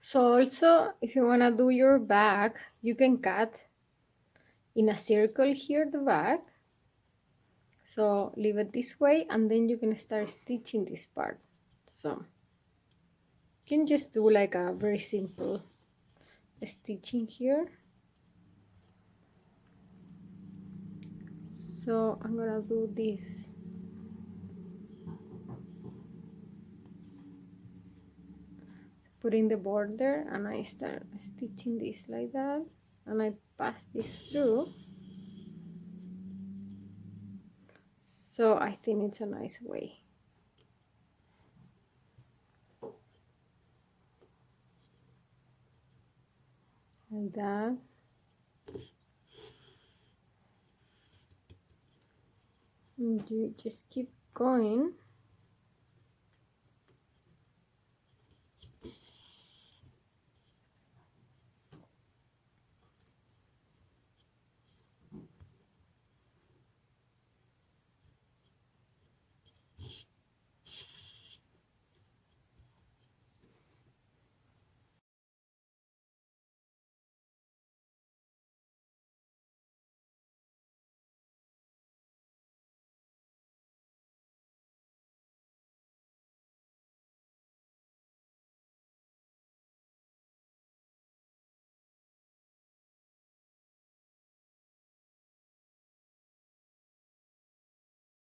So also, if you want to do your back, you can cut in a circle here the back. So leave it this way, and then you can start stitching this part. So you can just do like a very simple stitching here. So I'm gonna do this. Put in the border, and I start stitching this like that, and I pass this through. So I think it's a nice way. Like that. And you just keep going.